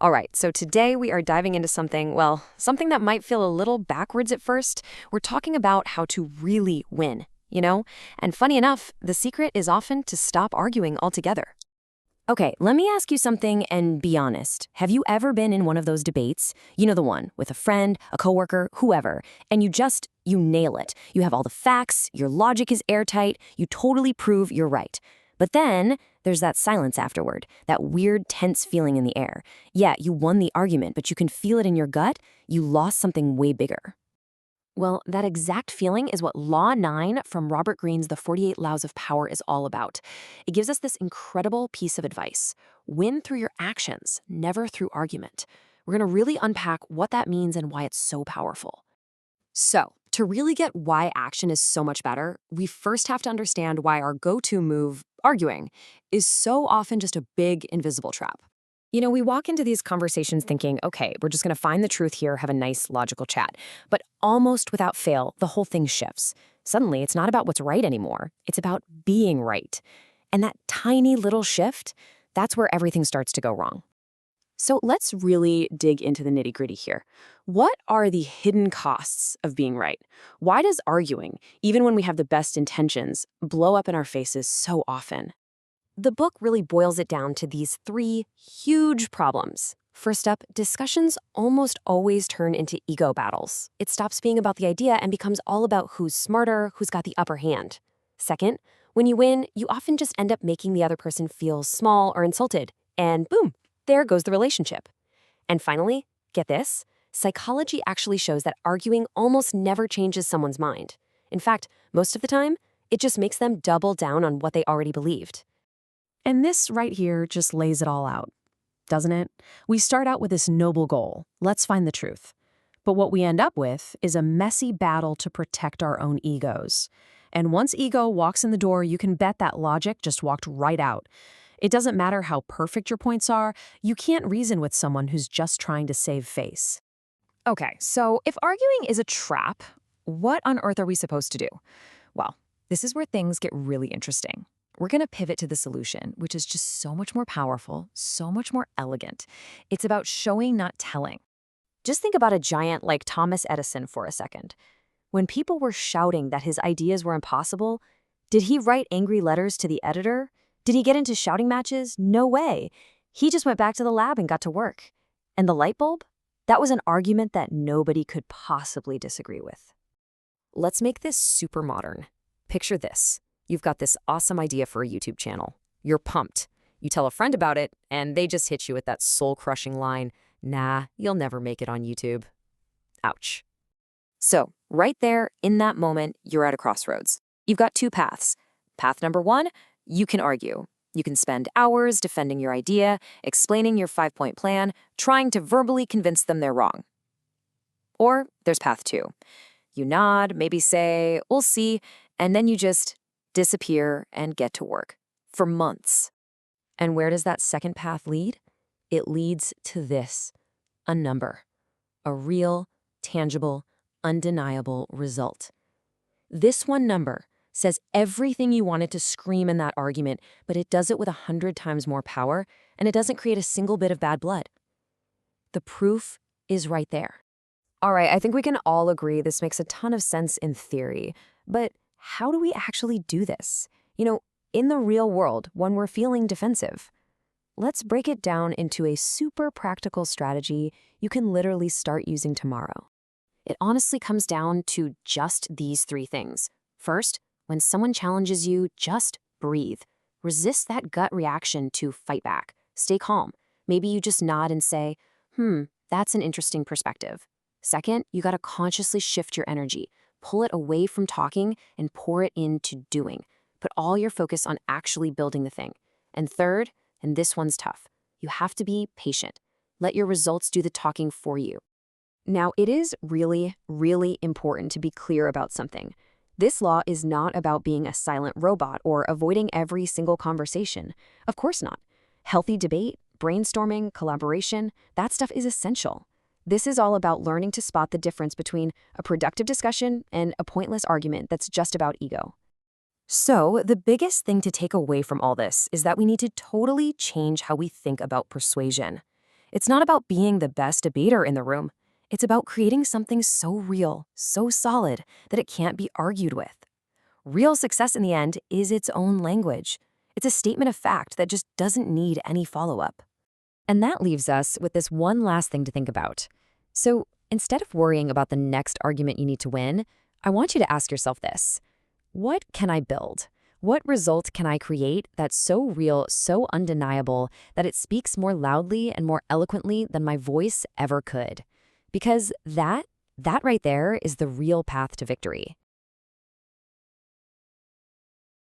All right, so today we are diving into something, well, something that might feel a little backwards at first. We're talking about how to really win, you know? And funny enough, the secret is often to stop arguing altogether. Okay, let me ask you something and be honest. Have you ever been in one of those debates? You know the one, with a friend, a coworker, whoever, and you nail it. You have all the facts, your logic is airtight, you totally prove you're right. But then there's that silence afterward, that weird tense feeling in the air. Yeah, you won the argument, but you can feel it in your gut. You lost something way bigger. Well, that exact feeling is what Law 9 from Robert Greene's The 48 Laws of Power is all about. It gives us this incredible piece of advice. Win through your actions, never through argument. We're going to really unpack what that means and why it's so powerful. So, to really get why action is so much better, we first have to understand why our go-to move, arguing, is so often just a big invisible trap. We walk into these conversations thinking, okay, we're just going to find the truth here, have a nice logical chat. But almost without fail, the whole thing shifts. Suddenly, it's not about what's right anymore. It's about being right. And that tiny little shift, that's where everything starts to go wrong. So let's really dig into the nitty-gritty here. What are the hidden costs of being right? Why does arguing, even when we have the best intentions, blow up in our faces so often? The book really boils it down to these three huge problems. First up, discussions almost always turn into ego battles. It stops being about the idea and becomes all about who's smarter, who's got the upper hand. Second, when you win, you often just end up making the other person feel small or insulted. And boom, there goes the relationship. And finally, get this, psychology actually shows that arguing almost never changes someone's mind. In fact, most of the time, it just makes them double down on what they already believed. And this right here just lays it all out, doesn't it? We start out with this noble goal. Let's find the truth. But what we end up with is a messy battle to protect our own egos. And once ego walks in the door, you can bet that logic just walked right out. It doesn't matter how perfect your points are, you can't reason with someone who's just trying to save face. Okay, so if arguing is a trap, what on earth are we supposed to do? Well, this is where things get really interesting. We're going to pivot to the solution, which is just so much more powerful, so much more elegant. It's about showing, not telling. Just think about a giant like Thomas Edison for a second. When people were shouting that his ideas were impossible, did he write angry letters to the editor? Did he get into shouting matches? No way. He just went back to the lab and got to work. And the light bulb? That was an argument that nobody could possibly disagree with. Let's make this super modern. Picture this. You've got this awesome idea for a YouTube channel. You're pumped. You tell a friend about it, and they just hit you with that soul-crushing line, "Nah, you'll never make it on YouTube." Ouch. So, right there, in that moment, you're at a crossroads. You've got two paths. Path number one, you can argue. You can spend hours defending your idea, explaining your 5-point plan, trying to verbally convince them they're wrong. Or there's path two. You nod, maybe say, "We'll see," and then you just disappear and get to work for months. And where does that second path lead? It leads to this, a number, a real, tangible, undeniable result. This one number says everything you wanted to scream in that argument, but it does it with 100 times more power, and it doesn't create a single bit of bad blood. The proof is right there. All right, I think we can all agree this makes a ton of sense in theory, but how do we actually do this? In the real world, when we're feeling defensive. Let's break it down into a super practical strategy you can literally start using tomorrow. It honestly comes down to just these three things. First, when someone challenges you, just breathe. Resist that gut reaction to fight back. Stay calm. Maybe you just nod and say, that's an interesting perspective. Second, you gotta consciously shift your energy. Pull it away from talking and pour it into doing. Put all your focus on actually building the thing. And third, and this one's tough, you have to be patient. Let your results do the talking for you. Now, it is really, really important to be clear about something. This law is not about being a silent robot or avoiding every single conversation. Of course not. Healthy debate, brainstorming, collaboration, that stuff is essential. This is all about learning to spot the difference between a productive discussion and a pointless argument that's just about ego. So, the biggest thing to take away from all this is that we need to totally change how we think about persuasion. It's not about being the best debater in the room. It's about creating something so real, so solid, that it can't be argued with. Real success in the end is its own language. It's a statement of fact that just doesn't need any follow-up. And that leaves us with this one last thing to think about. So instead of worrying about the next argument you need to win, I want you to ask yourself this. What can I build? What result can I create that's so real, so undeniable, that it speaks more loudly and more eloquently than my voice ever could? Because that right there is the real path to victory.